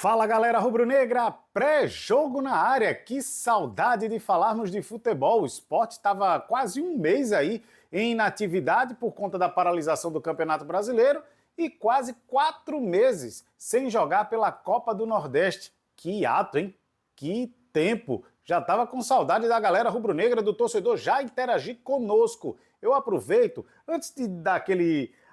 Fala galera rubro-negra, pré-jogo na área, que saudade de falarmos de futebol, o esporte estava quase um mês aí em inatividade por conta da paralisação do Campeonato Brasileiro e quase 4 meses sem jogar pela Copa do Nordeste. Que ato, hein? Que tempo! Já estava com saudade da galera rubro-negra, do torcedor já interagir conosco. Eu aproveito, antes de dar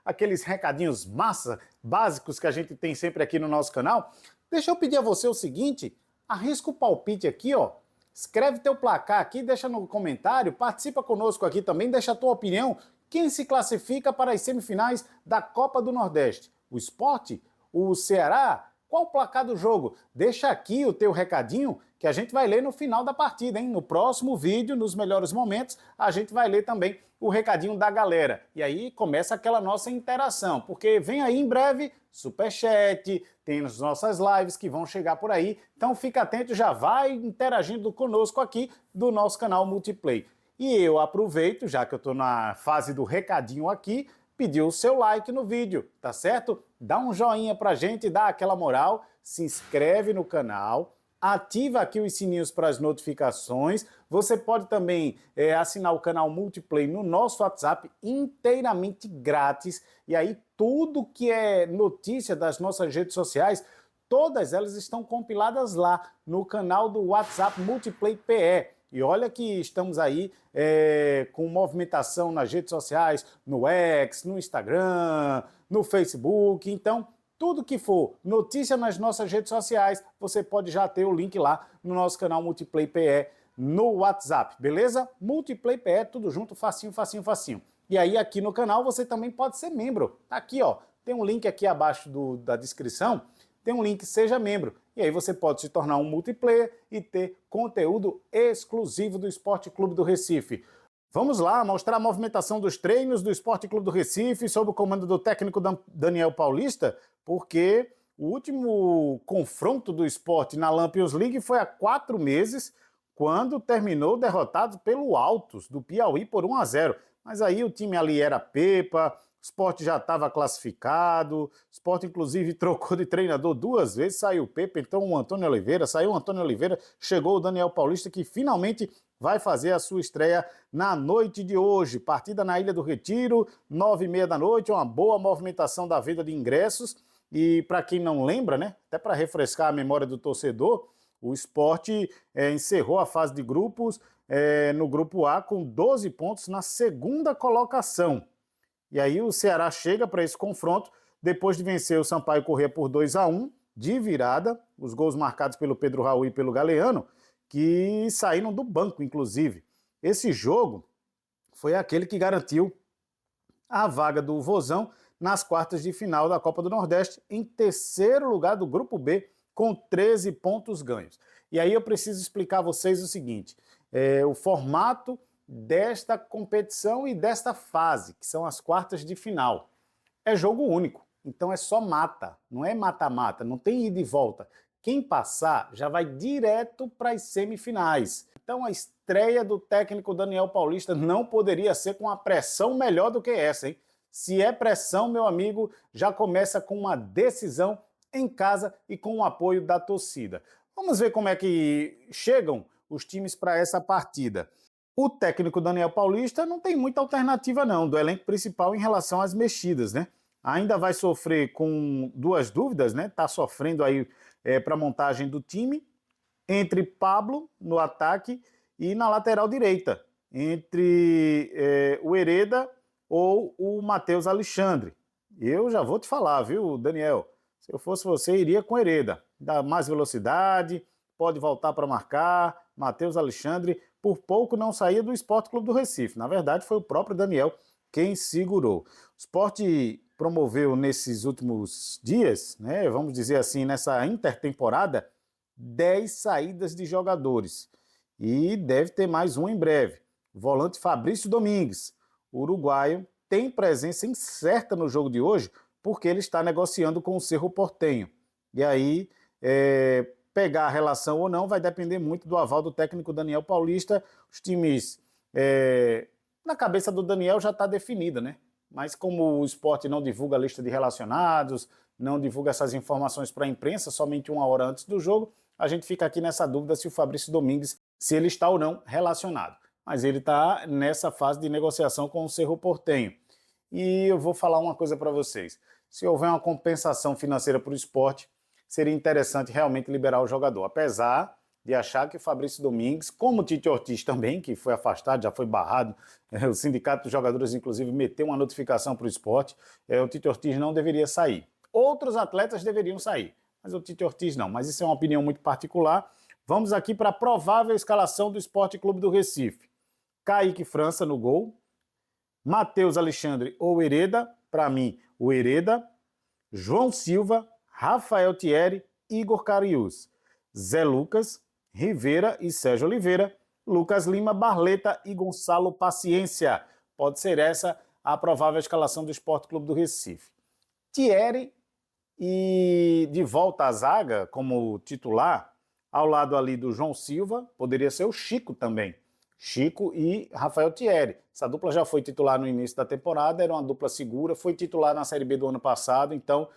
aqueles recadinhos massa, básicos que a gente tem sempre aqui no nosso canal, deixa eu pedir a você o seguinte, arrisca o palpite aqui, ó. Escreve teu placar aqui, deixa no comentário, participa conosco aqui também, deixa a tua opinião. Quem se classifica para as semifinais da Copa do Nordeste? O Sport? O Ceará? Qual o placar do jogo? Deixa aqui o teu recadinho que a gente vai ler no final da partida, hein? No próximo vídeo, nos melhores momentos, a gente vai ler também o recadinho da galera. E aí começa aquela nossa interação, porque vem aí em breve Superchat, tem as nossas lives que vão chegar por aí. Então fica atento, já vai interagindo conosco aqui do nosso canal Multiplay. E eu aproveito, já que eu estou na fase do recadinho aqui, pedir o seu like no vídeo, tá certo? Dá um joinha pra gente, dá aquela moral, se inscreve no canal, ativa aqui os sininhos para as notificações. Você pode também assinar o canal Multiplay no nosso WhatsApp inteiramente grátis. E aí tudo que é notícia das nossas redes sociais, todas elas estão compiladas lá no canal do WhatsApp Multiplay PE. E olha que estamos aí com movimentação nas redes sociais, no X, no Instagram, no Facebook. Então, tudo que for notícia nas nossas redes sociais, você pode já ter o link lá no nosso canal Multiplay PE no WhatsApp, beleza? Multiplay PE, tudo junto, facinho, facinho, facinho. E aí aqui no canal você também pode ser membro. Aqui, ó, tem um link aqui abaixo da descrição, tem um link Seja Membro. E aí você pode se tornar um multiplayer e ter conteúdo exclusivo do Esporte Clube do Recife. Vamos lá mostrar a movimentação dos treinos do Esporte Clube do Recife sob o comando do técnico Daniel Paulista, porque o último confronto do esporte na Lampions League foi há 4 meses, quando terminou derrotado pelo Altos, do Piauí, por 1-0. Mas aí o time ali era Pepa, o Sport já estava classificado, o Sport inclusive trocou de treinador 2 vezes, saiu o Pepa, então o Antônio Oliveira, saiu o Antônio Oliveira, chegou o Daniel Paulista, que finalmente vai fazer a sua estreia na noite de hoje. Partida na Ilha do Retiro, 9h30 da noite, uma boa movimentação da venda de ingressos. E para quem não lembra, né, até para refrescar a memória do torcedor, o Sport encerrou a fase de grupos no grupo A com 12 pontos na segunda colocação. E aí o Ceará chega para esse confronto depois de vencer o Sampaio Corrêa por 2-1, de virada, os gols marcados pelo Pedro Raul e pelo Galeano, que saíram do banco, inclusive. Esse jogo foi aquele que garantiu a vaga do Vozão nas quartas de final da Copa do Nordeste, em terceiro lugar do Grupo B, com 13 pontos ganhos. E aí eu preciso explicar a vocês o seguinte, o formato desta competição e desta fase, que são as quartas de final. É jogo único, então é só mata, não é mata-mata, não tem ida e volta. Quem passar já vai direto para as semifinais. Então a estreia do técnico Daniel Paulista não poderia ser com uma pressão melhor do que essa, hein? Se é pressão, meu amigo, já começa com uma decisão em casa e com o apoio da torcida. Vamos ver como é que chegam os times para essa partida. O técnico Daniel Paulista não tem muita alternativa não, do elenco principal em relação às mexidas, né? Ainda vai sofrer com 2 dúvidas, né? Tá sofrendo aí para a montagem do time, entre Pablo no ataque e na lateral direita, entre o Hereda ou o Matheus Alexandre. Eu já vou te falar, viu, Daniel? Se eu fosse você, iria com Hereda. Dá mais velocidade, pode voltar para marcar. Matheus Alexandre, por pouco não saía do Esporte Clube do Recife. Na verdade, foi o próprio Daniel quem segurou. O Sport promoveu nesses últimos dias, né, vamos dizer assim, nessa intertemporada, 10 saídas de jogadores. E deve ter mais um em breve. O volante Fabrício Domingues, uruguaio, tem presença incerta no jogo de hoje porque ele está negociando com o Cerro Porteño. E aí, pegar a relação ou não vai depender muito do aval do técnico Daniel Paulista. Os times, na cabeça do Daniel já está definida, né? mas como o Sport não divulga a lista de relacionados, não divulga essas informações para a imprensa somente 1 hora antes do jogo, a gente fica aqui nessa dúvida se o Fabrício Domingues, se ele está ou não relacionado. Mas ele está nessa fase de negociação com o Cerro Porteño. E eu vou falar uma coisa para vocês. Se houver uma compensação financeira para o Sport, seria interessante realmente liberar o jogador. Apesar de achar que o Fabrício Domingues, como o Tite Ortiz também, que foi afastado, já foi barrado, o Sindicato dos Jogadores, inclusive, meteu uma notificação para o Sport, o Tite Ortiz não deveria sair. Outros atletas deveriam sair, mas o Tite Ortiz não. Mas isso é uma opinião muito particular. Vamos aqui para a provável escalação do Sport Clube do Recife. Kaique França no gol, Matheus Alexandre ou Hereda, para mim, o Hereda, João Silva, Rafael Thierry, Igor Cariús, Zé Lucas, Rivera e Sérgio Oliveira, Lucas Lima, Barleta e Gonçalo Paciência. Pode ser essa a provável escalação do Sport Clube do Recife. Thierry e de volta à zaga como titular, ao lado ali do João Silva, poderia ser o Chico também. Chico e Rafael Thierry. Essa dupla já foi titular no início da temporada, era uma dupla segura, foi titular na Série B do ano passado, então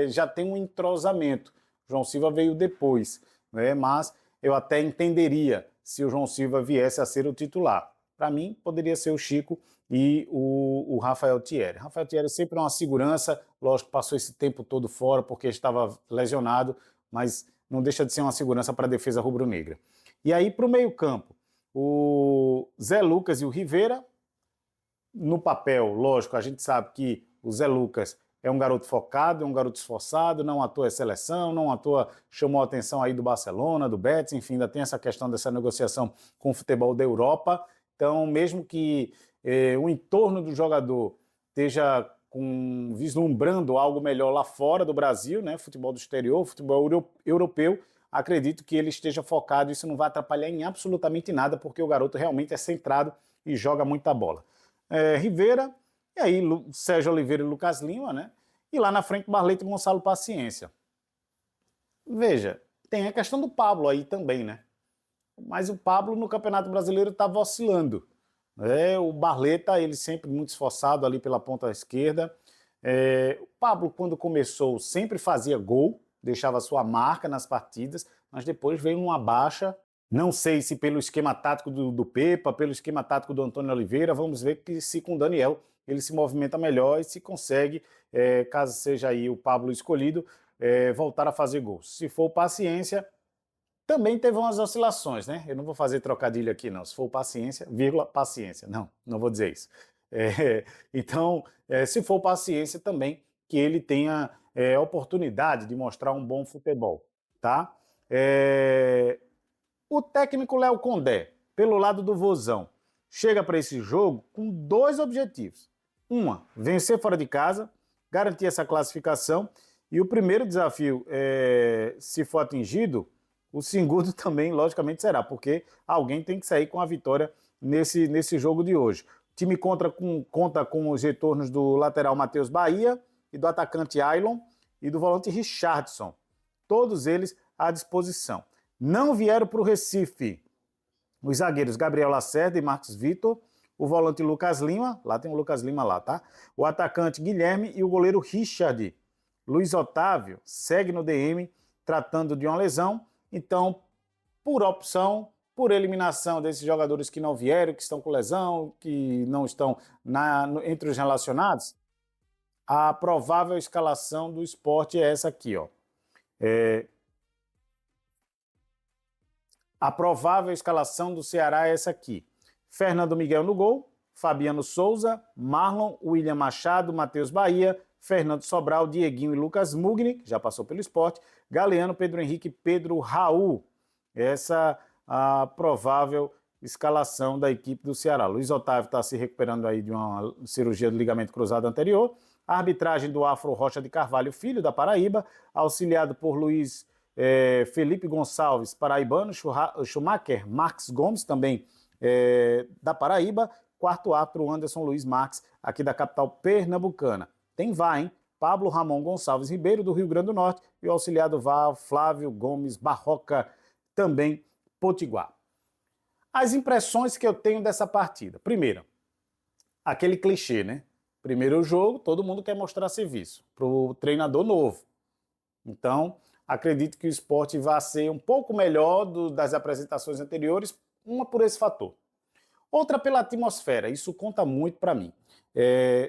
já tem um entrosamento. O João Silva veio depois, né? Mas eu até entenderia se o João Silva viesse a ser o titular. Para mim, poderia ser o Chico e o Rafael Thierry. Rafael Thierry sempre é uma segurança, lógico, passou esse tempo todo fora porque estava lesionado, mas não deixa de ser uma segurança para a defesa rubro-negra. E aí, para o meio-campo, o Zé Lucas e o Rivera, no papel, lógico, a gente sabe que o Zé Lucas é um garoto focado, é um garoto esforçado, não à toa é seleção, não à toa chamou a atenção aí do Barcelona, do Betis, enfim, ainda tem essa questão dessa negociação com o futebol da Europa. Então, mesmo que o entorno do jogador esteja vislumbrando algo melhor lá fora do Brasil, né, futebol do exterior, futebol europeu, acredito que ele esteja focado, isso não vai atrapalhar em absolutamente nada, porque o garoto realmente é centrado e joga muita bola. Rivera, e aí Sérgio Oliveira e Lucas Lima, né? E lá na frente Barleta e Gonçalo Paciência. Veja, tem a questão do Pablo aí também, né? Mas o Pablo no Campeonato Brasileiro estava oscilando. O Barleta, ele sempre muito esforçado ali pela ponta esquerda. O Pablo, quando começou, sempre fazia gol, deixava sua marca nas partidas, mas depois veio uma baixa. Não sei se pelo esquema tático do Pepa, pelo esquema tático do Antônio Oliveira, vamos ver que se com o Daniel ele se movimenta melhor e se consegue, caso seja aí o Pablo escolhido, voltar a fazer gols. Se for Paciência, também teve umas oscilações, né? Eu não vou fazer trocadilho aqui não, se for Paciência, vírgula, Paciência, não vou dizer isso. Então, se for Paciência também, que ele tenha oportunidade de mostrar um bom futebol, tá? O técnico Léo Condé, pelo lado do Vozão, chega para esse jogo com 2 objetivos. Vencer fora de casa, garantir essa classificação, e o primeiro desafio, se for atingido, o segundo também, logicamente, será, porque alguém tem que sair com a vitória nesse jogo de hoje. O time conta com os retornos do lateral Matheus Bahia e do atacante Ailon e do volante Richardson. Todos eles à disposição. Não vieram para o Recife os zagueiros Gabriel Lacerda e Marcos Vitor, o volante Lucas Lima, lá tem o Lucas Lima lá, tá? O atacante Guilherme e o goleiro Richard. Luiz Otávio segue no DM tratando de uma lesão, então, por opção, por eliminação desses jogadores que não vieram, que estão com lesão, que não estão entre os relacionados, a provável escalação do Sport é essa aqui, ó. A provável escalação do Ceará é essa aqui. Fernando Miguel no gol, Fabiano Souza, Marlon, William Machado, Matheus Bahia, Fernando Sobral, Dieguinho e Lucas Mugni, que já passou pelo Sport, Galeano, Pedro Henrique, Pedro Raul. Essa a provável escalação da equipe do Ceará. Luiz Otávio está se recuperando aí de uma cirurgia do ligamento cruzado anterior. A arbitragem do Afro Rocha de Carvalho Filho, da Paraíba, auxiliado por Luiz Felipe Gonçalves, paraibano, Schumacher Marques Gomes, também da Paraíba, quarto árbitro Anderson Luiz Marques, aqui da capital pernambucana. Tem VAR, hein? Pablo Ramon Gonçalves Ribeiro, do Rio Grande do Norte, e o auxiliar do VAR, Flávio Gomes Barroca, também potiguar. As impressões que eu tenho dessa partida. Primeiro, aquele clichê, né? Primeiro jogo, todo mundo quer mostrar serviço para o treinador novo. Então, acredito que o Sport vai ser um pouco melhor das apresentações anteriores, uma por esse fator. Outra pela atmosfera, isso conta muito para mim.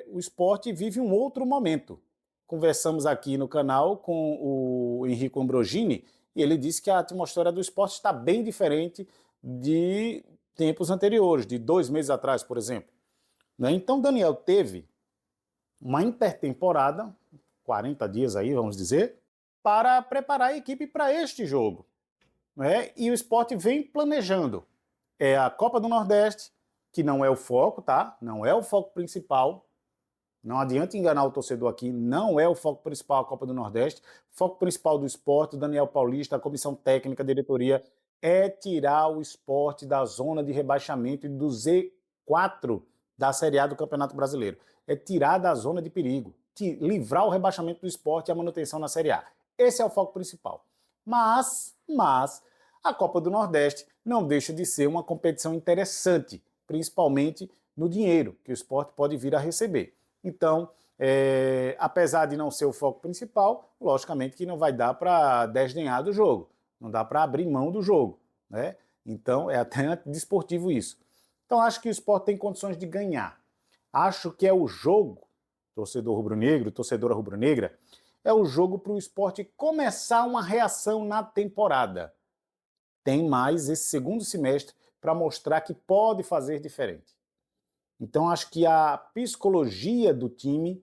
O Sport vive um outro momento. Conversamos aqui no canal com o Henrico Ambrogini e ele disse que a atmosfera do Sport está bem diferente de tempos anteriores, de 2 meses atrás, por exemplo. Então, Daniel teve uma intertemporada, 40 dias aí, vamos dizer, para preparar a equipe para este jogo. E o Sport vem planejando. É a Copa do Nordeste, que não é o foco, tá? Não é o foco principal. Não adianta enganar o torcedor aqui, não é o foco principal a Copa do Nordeste. O foco principal do Sport, Daniel Paulista, a comissão técnica, a diretoria, é tirar o Sport da zona de rebaixamento e do Z4 da Série A do Campeonato Brasileiro. É tirar da zona de perigo, livrar o rebaixamento do Sport e a manutenção na Série A. Esse é o foco principal. Mas a Copa do Nordeste não deixa de ser uma competição interessante, principalmente no dinheiro que o Sport pode vir a receber. Então, apesar de não ser o foco principal, logicamente que não vai dar para desdenhar do jogo, não dá para abrir mão do jogo, né? Então, é até desportivo isso. Então, acho que o Sport tem condições de ganhar. Acho que é o jogo, torcedor rubro-negro, torcedora rubro-negra, é o jogo para o Sport começar uma reação na temporada. Tem mais esse segundo semestre para mostrar que pode fazer diferente. Então, acho que a psicologia do time,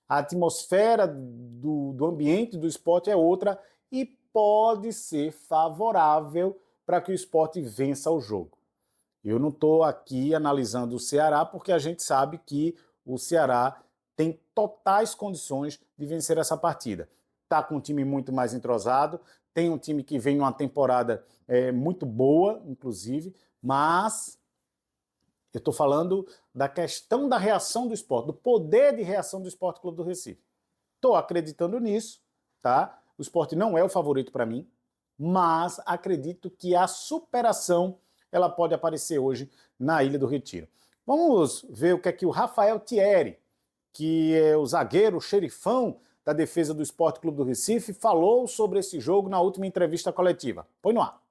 a atmosfera do ambiente do Sport é outra e pode ser favorável para que o Sport vença o jogo. Eu não estou aqui analisando o Ceará porque a gente sabe que o Ceará tem totais condições de vencer essa partida. Está com um time muito mais entrosado, tem um time que vem numa temporada muito boa, inclusive, mas eu estou falando da questão da reação do Sport, do poder de reação do Sport Clube do Recife. Estou acreditando nisso, tá? O Sport não é o favorito para mim, mas acredito que a superação ela pode aparecer hoje na Ilha do Retiro. Vamos ver o que é que o Rafael Thierry, que é o zagueiro, o xerifão da defesa do Sport Clube do Recife, falou sobre esse jogo na última entrevista coletiva. Põe no ar.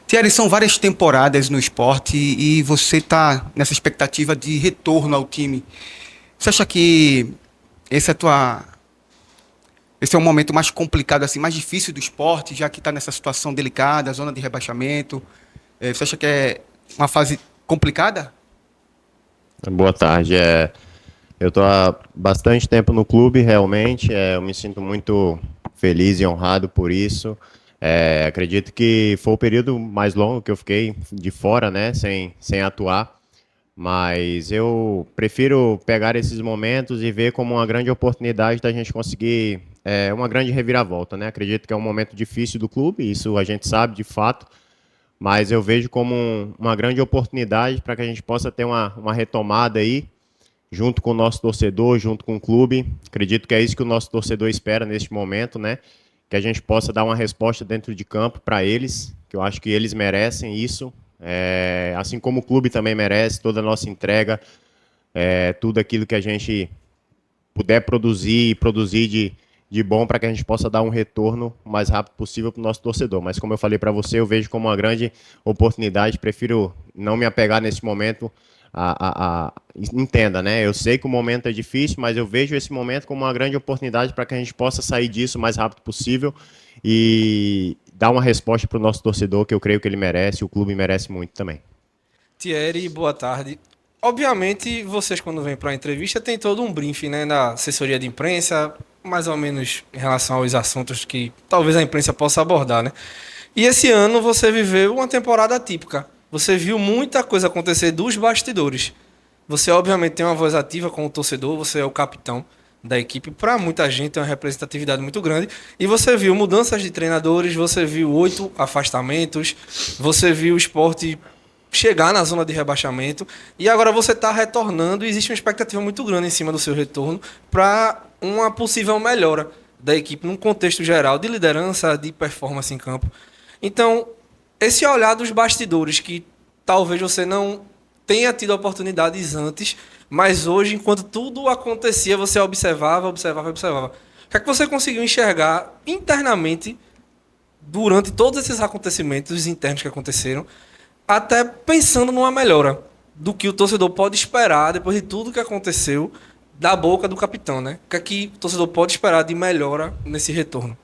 Thierry, são várias temporadas no esporte e você está nessa expectativa de retorno ao time. Você acha que esse é o momento mais complicado, assim, mais difícil do esporte, já que está nessa situação delicada, zona de rebaixamento? Você acha que é uma fase complicada? Boa tarde. Eu estou há bastante tempo no clube, realmente. Eu me sinto muito feliz e honrado por isso. Acredito que foi o período mais longo que eu fiquei de fora, né, sem atuar. Mas eu prefiro pegar esses momentos e ver como uma grande oportunidade da gente conseguir uma grande reviravolta, né? Acredito que é um momento difícil do clube, isso a gente sabe de fato. Mas eu vejo como uma grande oportunidade para que a gente possa ter uma retomada aí, junto com o nosso torcedor, junto com o clube. Acredito que é isso que o nosso torcedor espera neste momento, né? Que a gente possa dar uma resposta dentro de campo para eles, que eu acho que eles merecem isso. Assim como o clube também merece toda a nossa entrega, tudo aquilo que a gente puder produzir e produzir de bom para que a gente possa dar um retorno o mais rápido possível para o nosso torcedor. Mas como eu falei para você, eu vejo como uma grande oportunidade, prefiro não me apegar nesse momento entenda, né? Eu sei que o momento é difícil, mas eu vejo esse momento como uma grande oportunidade para que a gente possa sair disso o mais rápido possível e dar uma resposta para o nosso torcedor, que eu creio que ele merece, o clube merece muito também. Thierry, boa tarde. Obviamente, vocês quando vêm para a entrevista tem todo um briefing, né, na assessoria de imprensa, mais ou menos em relação aos assuntos que talvez a imprensa possa abordar, né? E esse ano você viveu uma temporada atípica. Você viu muita coisa acontecer dos bastidores. Você, obviamente, tem uma voz ativa como torcedor, você é o capitão da equipe. Para muita gente, tem uma representatividade muito grande. E você viu mudanças de treinadores, você viu 8 afastamentos, você viu o Sport chegar na zona de rebaixamento. E agora você está retornando e existe uma expectativa muito grande em cima do seu retorno para uma possível melhora da equipe num contexto geral de liderança, de performance em campo. Então, esse olhar dos bastidores que talvez você não tenha tido oportunidades antes, Mas hoje, enquanto tudo acontecia, você observava. O que é que você conseguiu enxergar internamente durante todos esses acontecimentos internos que aconteceram, até pensando numa melhora do que o torcedor pode esperar depois de tudo que aconteceu da boca do capitão, né? O que é que o torcedor pode esperar de melhora nesse retorno?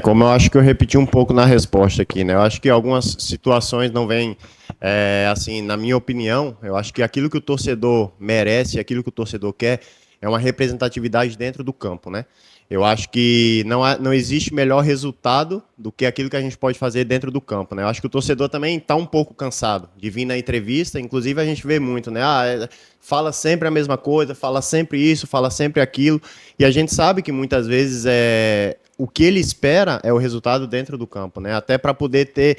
Como eu acho que eu repeti um pouco na resposta aqui, né? Eu acho que algumas situações não vêm, assim, na minha opinião, eu acho que aquilo que o torcedor merece, aquilo que o torcedor quer, é uma representatividade dentro do campo, né? Eu acho que não existe melhor resultado do que aquilo que a gente pode fazer dentro do campo, né? Eu acho que o torcedor também está um pouco cansado de vir na entrevista, inclusive a gente vê muito, né? Fala sempre a mesma coisa, fala sempre isso, fala sempre aquilo, e a gente sabe que muitas vezes o que ele espera é o resultado dentro do campo, né? Até para poder ter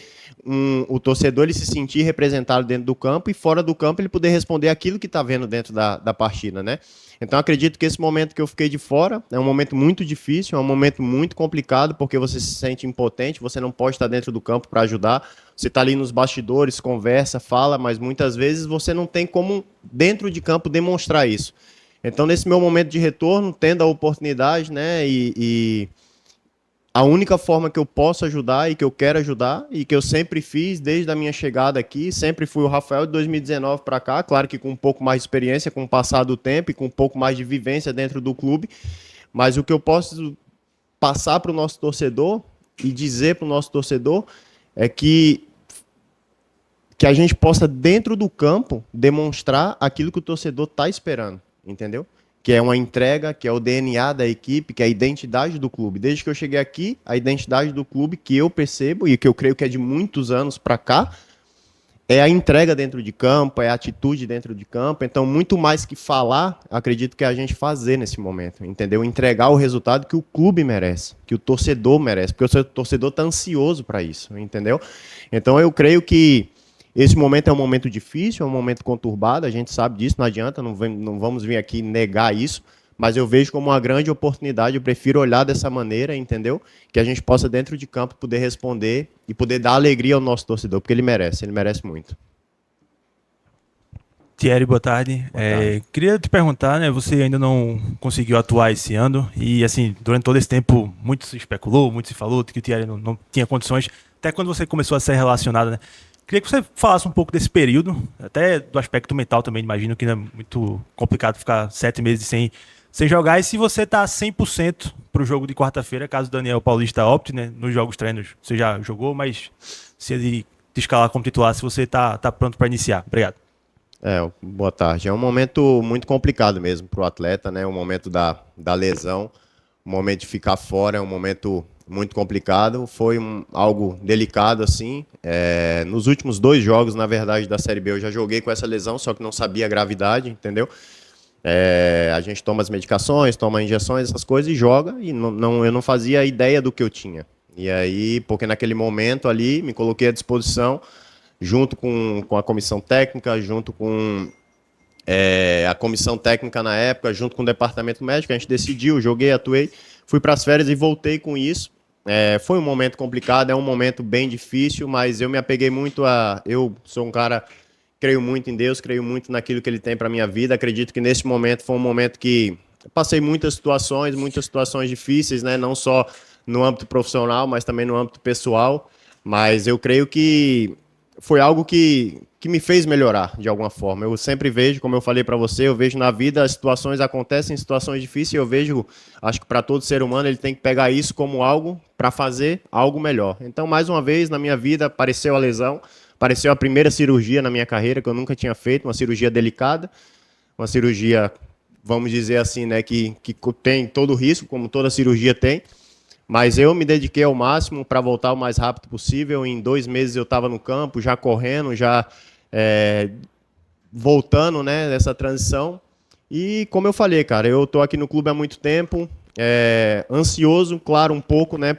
o torcedor ele se sentir representado dentro do campo e fora do campo ele poder responder aquilo que está vendo dentro da partida, né? Então acredito que esse momento que eu fiquei de fora é um momento muito difícil, é um momento muito complicado porque você se sente impotente, você não pode estar dentro do campo para ajudar, você está ali nos bastidores, conversa, fala, mas muitas vezes você não tem como dentro de campo demonstrar isso. Então nesse meu momento de retorno, tendo a oportunidade, né, e a única forma que eu posso ajudar e que eu quero ajudar e que eu sempre fiz desde a minha chegada aqui, sempre fui o Rafael de 2019 para cá, claro que com um pouco mais de experiência, com o passar do tempo e com um pouco mais de vivência dentro do clube, mas o que eu posso passar para o nosso torcedor e dizer para o nosso torcedor é que a gente possa, dentro do campo, demonstrar aquilo que o torcedor está esperando, entendeu? Que é uma entrega, que é o DNA da equipe, que é a identidade do clube. Desde que eu cheguei aqui, a identidade do clube que eu percebo e que eu creio que é de muitos anos para cá, é a entrega dentro de campo, é a atitude dentro de campo. Então, muito mais que falar, acredito que é a gente fazer nesse momento, entendeu? Entregar o resultado que o clube merece, que o torcedor merece, porque o torcedor está ansioso para isso, entendeu? Então, eu creio que esse momento é um momento difícil, é um momento conturbado, a gente sabe disso, não adianta, não vamos vir aqui negar isso, mas eu vejo como uma grande oportunidade, eu prefiro olhar dessa maneira, entendeu? Que a gente possa, dentro de campo, poder responder e poder dar alegria ao nosso torcedor, porque ele merece muito. Thierry, boa tarde. Queria te perguntar, né? Você ainda não conseguiu atuar esse ano e, assim, durante todo esse tempo, muito se especulou, muito se falou que o Thierry não tinha condições, até quando você começou a ser relacionado, né? Queria que você falasse um pouco desse período, até do aspecto mental também, imagino que é muito complicado ficar 7 meses sem jogar, e se você está 100% para o jogo de quarta-feira, caso o Daniel Paulista opte, né, nos jogos treinos, você já jogou, mas se ele te escalar como titular, se você está pronto para iniciar. Obrigado. Boa tarde. É um momento muito complicado mesmo para o atleta, né? O momento da lesão, o momento de ficar fora, é um momento muito complicado, foi algo delicado assim. Nos últimos 2 jogos, na verdade, da Série B, eu já joguei com essa lesão, só que não sabia a gravidade, entendeu? A gente toma as medicações, toma injeções, essas coisas e joga, e eu não fazia ideia do que eu tinha. E aí, porque naquele momento ali, me coloquei à disposição, junto com a comissão técnica, junto com a comissão técnica na época, junto com o departamento médico, a gente decidiu, joguei, atuei, fui para as férias e voltei com isso. Foi um momento complicado, é um momento bem difícil, mas eu me apeguei muito eu sou um cara, creio muito em Deus, creio muito naquilo que Ele tem para a minha vida. Acredito que nesse momento foi um momento que passei muitas situações difíceis, né? Não só no âmbito profissional, mas também no âmbito pessoal. Mas eu creio que foi algo que me fez melhorar de alguma forma. Eu sempre vejo, como eu falei para você, eu vejo na vida as situações acontecem, situações difíceis, eu vejo, acho que para todo ser humano ele tem que pegar isso como algo para fazer algo melhor. Então, mais uma vez, na minha vida, apareceu a lesão, apareceu a primeira cirurgia na minha carreira que eu nunca tinha feito, uma cirurgia delicada, uma cirurgia, vamos dizer assim, né, que tem todo o risco, como toda cirurgia tem. Mas eu me dediquei ao máximo para voltar o mais rápido possível. Em 2 meses eu estava no campo, já correndo, já voltando, né, nessa transição. E como eu falei, cara, eu estou aqui no clube há muito tempo, ansioso, claro, um pouco, né,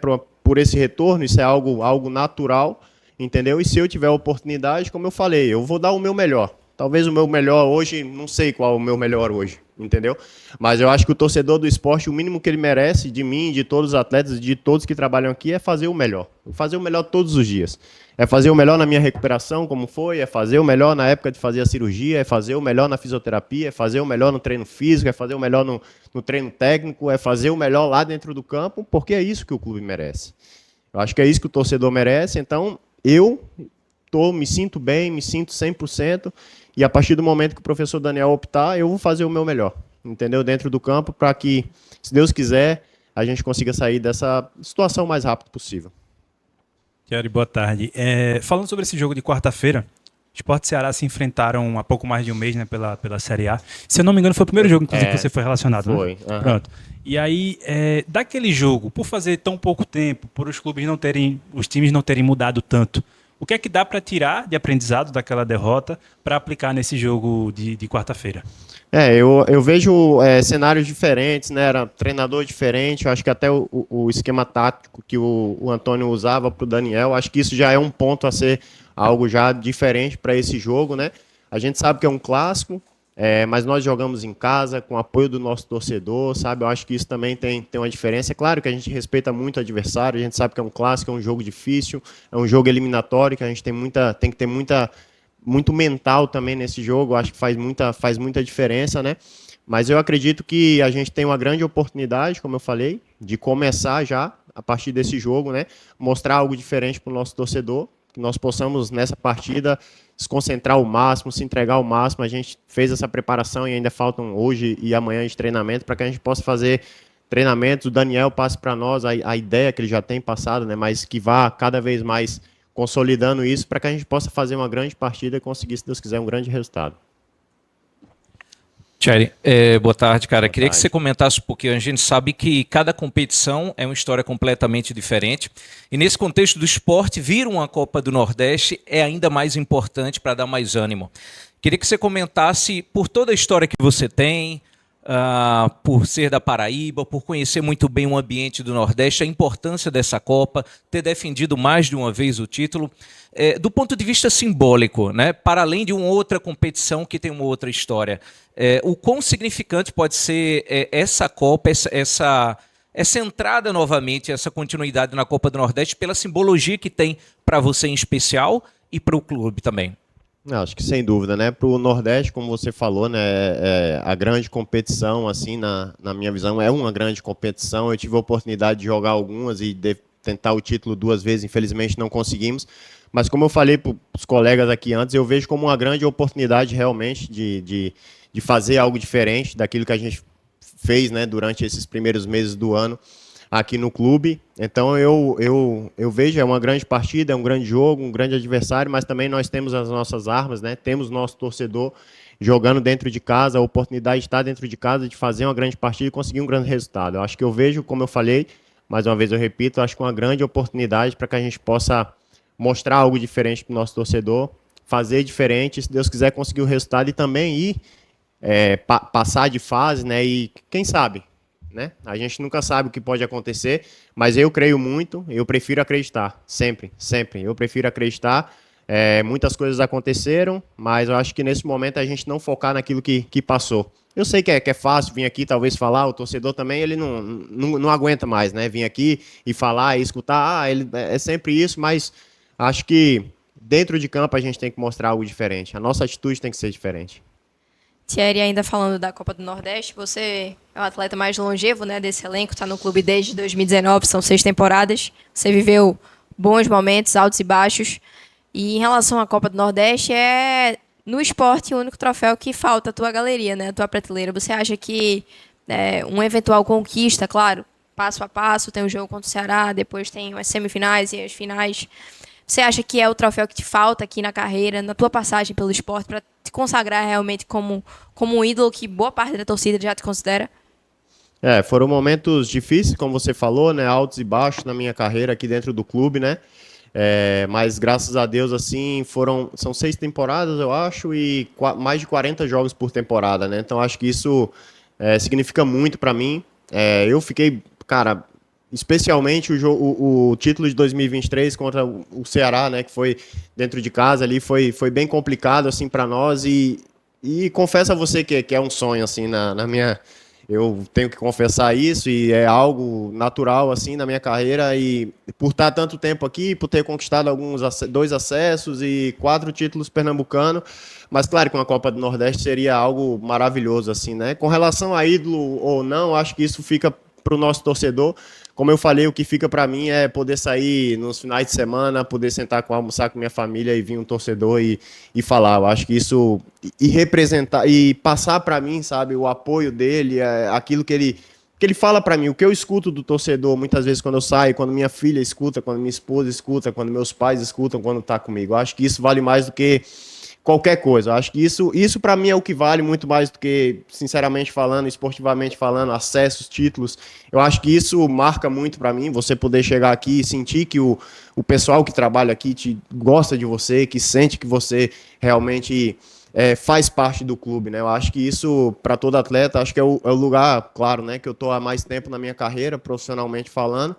por esse retorno. Isso é algo natural, entendeu? E se eu tiver a oportunidade, como eu falei, eu vou dar o meu melhor. Talvez o meu melhor hoje, não sei qual é o meu melhor hoje, entendeu? Mas eu acho que o torcedor do esporte, o mínimo que ele merece de mim, de todos os atletas, de todos que trabalham aqui, é fazer o melhor. Fazer o melhor todos os dias. É fazer o melhor na minha recuperação, como foi, é fazer o melhor na época de fazer a cirurgia, é fazer o melhor na fisioterapia, é fazer o melhor no treino físico, é fazer o melhor no treino técnico, é fazer o melhor lá dentro do campo, porque é isso que o clube merece. Eu acho que é isso que o torcedor merece, então me sinto bem, me sinto 100%, e a partir do momento que o professor Daniel optar, eu vou fazer o meu melhor, entendeu? Dentro do campo, para que, se Deus quiser, a gente consiga sair dessa situação o mais rápido possível. Thierry, boa tarde. Falando sobre esse jogo de quarta-feira, Sport e Ceará se enfrentaram há pouco mais de um mês, né, pela Série A. Se eu não me engano, foi o primeiro jogo, inclusive, que você foi relacionado. Foi. Né? Pronto. E aí, daquele jogo, por fazer tão pouco tempo, por os times não terem mudado tanto, o que é que dá para tirar de aprendizado daquela derrota para aplicar nesse jogo de quarta-feira? Eu vejo cenários diferentes, né? Era treinador diferente. Eu acho que até o esquema tático que o Antônio usava para o Daniel, acho que isso já é um ponto a ser algo já diferente para esse jogo, né? A gente sabe que é um clássico, mas nós jogamos em casa, com o apoio do nosso torcedor, sabe? Eu acho que isso também tem uma diferença. É claro que a gente respeita muito o adversário, a gente sabe que é um clássico, é um jogo difícil, é um jogo eliminatório, que a gente tem que ter muito mental também nesse jogo, acho que faz muita diferença, né? Mas eu acredito que a gente tem uma grande oportunidade, como eu falei, de começar já, a partir desse jogo, né? Mostrar algo diferente para o nosso torcedor, que nós possamos, nessa partida, se concentrar ao máximo, se entregar ao máximo. A gente fez essa preparação e ainda faltam hoje e amanhã de treinamento para que a gente possa fazer treinamentos. O Daniel passe para nós a ideia que ele já tem passado, né? Mas que vá cada vez mais consolidando isso para que a gente possa fazer uma grande partida e conseguir, se Deus quiser, um grande resultado. Thierry, boa tarde, cara. Boa Queria tarde. que você comentasse um pouquinho. A gente sabe que cada competição é uma história completamente diferente. E nesse contexto do esporte, vir uma Copa do Nordeste é ainda mais importante para dar mais ânimo. Queria que você comentasse por toda a história que você tem, por ser da Paraíba, por conhecer muito bem o ambiente do Nordeste, a importância dessa Copa, ter defendido mais de uma vez o título, do ponto de vista simbólico, né, para além de uma outra competição que tem uma outra história. O quão significante pode ser essa Copa, essa entrada novamente, essa continuidade na Copa do Nordeste, pela simbologia que tem para você em especial e para o clube também? Não, acho que sem dúvida, né? Para o Nordeste, como você falou, né, a grande competição, assim, na minha visão, é uma grande competição. Eu tive a oportunidade de jogar algumas e tentar o título 2 vezes, infelizmente não conseguimos. Mas como eu falei para os colegas aqui antes, eu vejo como uma grande oportunidade realmente de fazer algo diferente daquilo que a gente fez, né, durante esses primeiros meses do ano aqui no clube. Então eu vejo, é uma grande partida, é um grande jogo, um grande adversário, mas também nós temos as nossas armas, né? Temos nosso torcedor jogando dentro de casa, a oportunidade de estar dentro de casa, de fazer uma grande partida e conseguir um grande resultado. Eu acho que eu vejo, como eu falei, mais uma vez eu repito, acho que uma grande oportunidade para que a gente possa mostrar algo diferente para o nosso torcedor, fazer diferente, se Deus quiser conseguir o resultado e também ir passar de fase, né? E quem sabe, né? A gente nunca sabe o que pode acontecer, mas eu creio muito, eu prefiro acreditar, sempre. Eu prefiro acreditar. Muitas coisas aconteceram, mas eu acho que nesse momento a gente não focar naquilo que passou. Eu sei que é fácil vir aqui, talvez falar, o torcedor também, ele não aguenta mais, né? Vir aqui e falar e escutar, ele é sempre isso, mas acho que dentro de campo a gente tem que mostrar algo diferente. A nossa atitude tem que ser diferente. Thierry, ainda falando da Copa do Nordeste, você é o atleta mais longevo, né, desse elenco, está no clube desde 2019, são 6 temporadas. Você viveu bons momentos, altos e baixos. E em relação à Copa do Nordeste, no esporte o único troféu que falta a tua galeria, né, a tua prateleira. Você acha que uma eventual conquista, claro, passo a passo, tem o jogo contra o Ceará, depois tem as semifinais e as finais. Você acha que é o troféu que te falta aqui na carreira, na tua passagem pelo esporte, para te consagrar realmente como um ídolo que boa parte da torcida já te considera? Foram momentos difíceis, como você falou, né, altos e baixos na minha carreira aqui dentro do clube, né? Mas graças a Deus, assim, são 6 temporadas, eu acho, e mais de 40 jogos por temporada, né? Então acho que isso significa muito para mim. Eu fiquei, cara, especialmente o título de 2023 contra o Ceará, né, que foi dentro de casa ali, foi bem complicado assim para nós e confesso a você que é um sonho assim na minha, eu tenho que confessar isso e é algo natural assim na minha carreira e por estar tanto tempo aqui, por ter conquistado 2 acessos e 4 títulos pernambucanos, mas claro que uma Copa do Nordeste seria algo maravilhoso assim, né? Com relação a ídolo ou não, acho que isso fica para o nosso torcedor. Como eu falei, o que fica para mim é poder sair nos finais de semana, poder sentar almoçar com minha família e vir um torcedor e falar. Eu acho que isso e representar e passar para mim, sabe, o apoio dele, aquilo que ele fala para mim, o que eu escuto do torcedor muitas vezes quando eu saio, quando minha filha escuta, quando minha esposa escuta, quando meus pais escutam, quando está comigo. Eu acho que isso vale mais do que qualquer coisa. Eu acho que isso para mim é o que vale muito mais do que, sinceramente falando, esportivamente falando, acessos, títulos. Eu acho que isso marca muito para mim, você poder chegar aqui e sentir que o pessoal que trabalha aqui gosta de você, que sente que você realmente faz parte do clube, né? Eu acho que isso, para todo atleta, acho que é o lugar, claro, né, que eu estou há mais tempo na minha carreira, profissionalmente falando,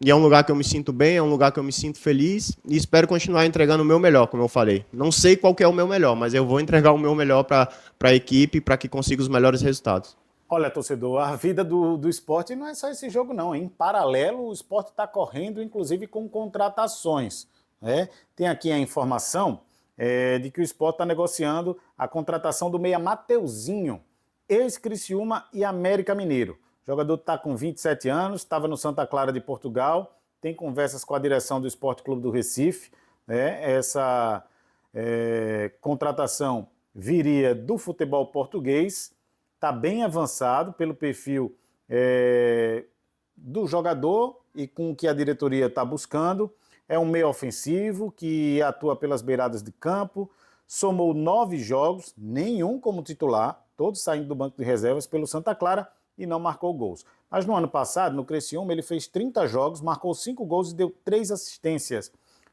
e é um lugar que eu me sinto bem, é um lugar que eu me sinto feliz e espero continuar entregando o meu melhor, como eu falei. Não sei qual que é o meu melhor, mas eu vou entregar o meu melhor para a equipe para que consiga os melhores resultados. Olha, torcedor, a vida do esporte não é só esse jogo, não. Em paralelo, o esporte está correndo, inclusive com contratações. Né? Tem aqui a informação de que o esporte está negociando a contratação do meia Mateuzinho, ex-Criciúma e América Mineiro. O jogador está com 27 anos, estava no Santa Clara de Portugal, tem conversas com a direção do Esporte Clube do Recife. Né? Essa contratação viria do futebol português, está bem avançado pelo perfil do jogador e com o que a diretoria está buscando. É um meio ofensivo que atua pelas beiradas de campo, somou 9 jogos, nenhum como titular, todos saindo do banco de reservas pelo Santa Clara, e não marcou gols. Mas no ano passado, no Criciúma, ele fez 30 jogos, marcou 5 gols e deu 3 assistências.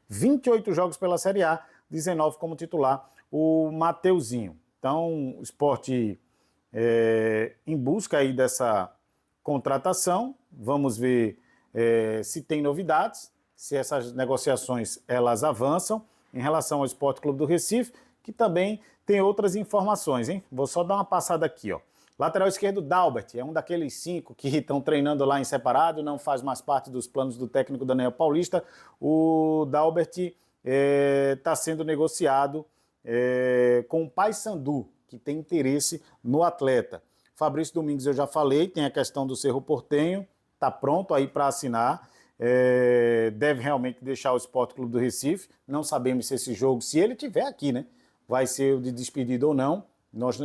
28 jogos pela Série A, 19 como titular, o Mateuzinho. Então, o esporte em busca aí dessa contratação. Vamos ver se tem novidades, se essas negociações elas avançam. Em relação ao Esporte Clube do Recife, que também tem outras informações, hein? Vou só dar uma passada aqui, ó. Lateral esquerdo, Dalbert, é um daqueles 5 que estão treinando lá em separado, não faz mais parte dos planos do técnico Daniel Paulista. O Dalbert está sendo negociado com o Paysandu, que tem interesse no atleta. Fabrício Domingos, eu já falei, tem a questão do Cerro Porteño, está pronto aí para assinar. Deve realmente deixar o Esporte Clube do Recife. Não sabemos se esse jogo, se ele estiver aqui, né, vai ser de despedida ou não.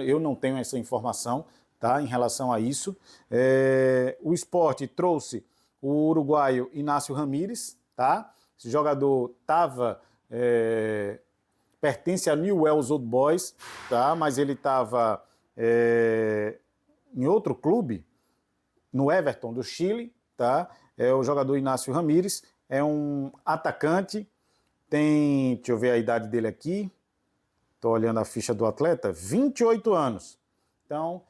Eu não tenho essa informação, tá, em relação a isso. O Sport trouxe o uruguaio Inácio Ramírez, tá? Esse jogador pertence a Newell's Old Boys, tá? Mas ele estava em outro clube, no Everton do Chile, tá? É o jogador Inácio Ramírez, é um atacante, deixa eu ver a idade dele aqui, estou olhando a ficha do atleta, 28 anos. Então,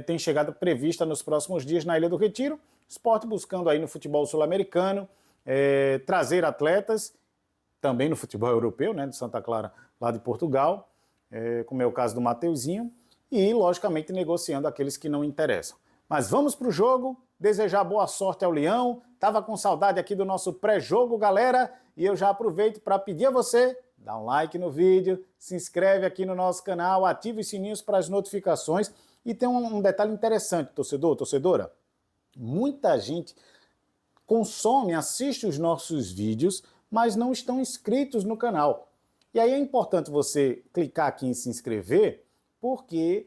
tem chegada prevista nos próximos dias na Ilha do Retiro. Sport buscando aí no futebol sul-americano trazer atletas, também no futebol europeu, né, de Santa Clara, lá de Portugal, como é o caso do Mateuzinho, e, logicamente, negociando aqueles que não interessam. Mas vamos para o jogo, desejar boa sorte ao Leão. Estava com saudade aqui do nosso pré-jogo, galera, e eu já aproveito para pedir a você, dá um like no vídeo, se inscreve aqui no nosso canal, ativa os sininhos para as notificações. E tem um detalhe interessante, torcedor, torcedora. Muita gente consome, assiste os nossos vídeos, mas não estão inscritos no canal. E aí é importante você clicar aqui em se inscrever, porque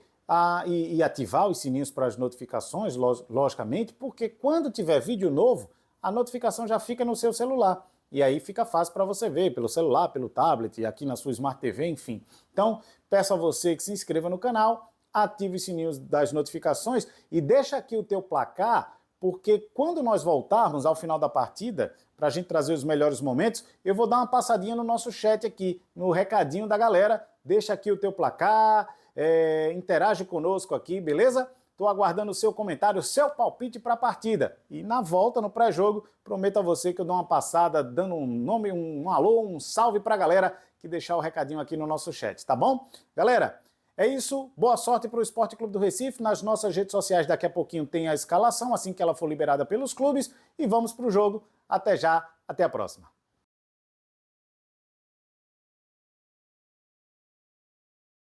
e ativar os sininhos para as notificações, logicamente, porque quando tiver vídeo novo, a notificação já fica no seu celular. E aí fica fácil para você ver, pelo celular, pelo tablet, aqui na sua Smart TV, enfim. Então, peço a você que se inscreva no canal, ative os sininhos das notificações e deixa aqui o teu placar, porque quando nós voltarmos ao final da partida, para a gente trazer os melhores momentos, eu vou dar uma passadinha no nosso chat aqui, no recadinho da galera. Deixa aqui o teu placar, interage conosco aqui, beleza? Estou aguardando o seu comentário, o seu palpite para a partida. E na volta, no pré-jogo, prometo a você que eu dou uma passada, dando um nome, um alô, um salve para a galera que deixar o recadinho aqui no nosso chat, tá bom? Galera, é isso. Boa sorte para o Esporte Clube do Recife. Nas nossas redes sociais daqui a pouquinho tem a escalação, assim que ela for liberada pelos clubes. E vamos para o jogo. Até já, até a próxima.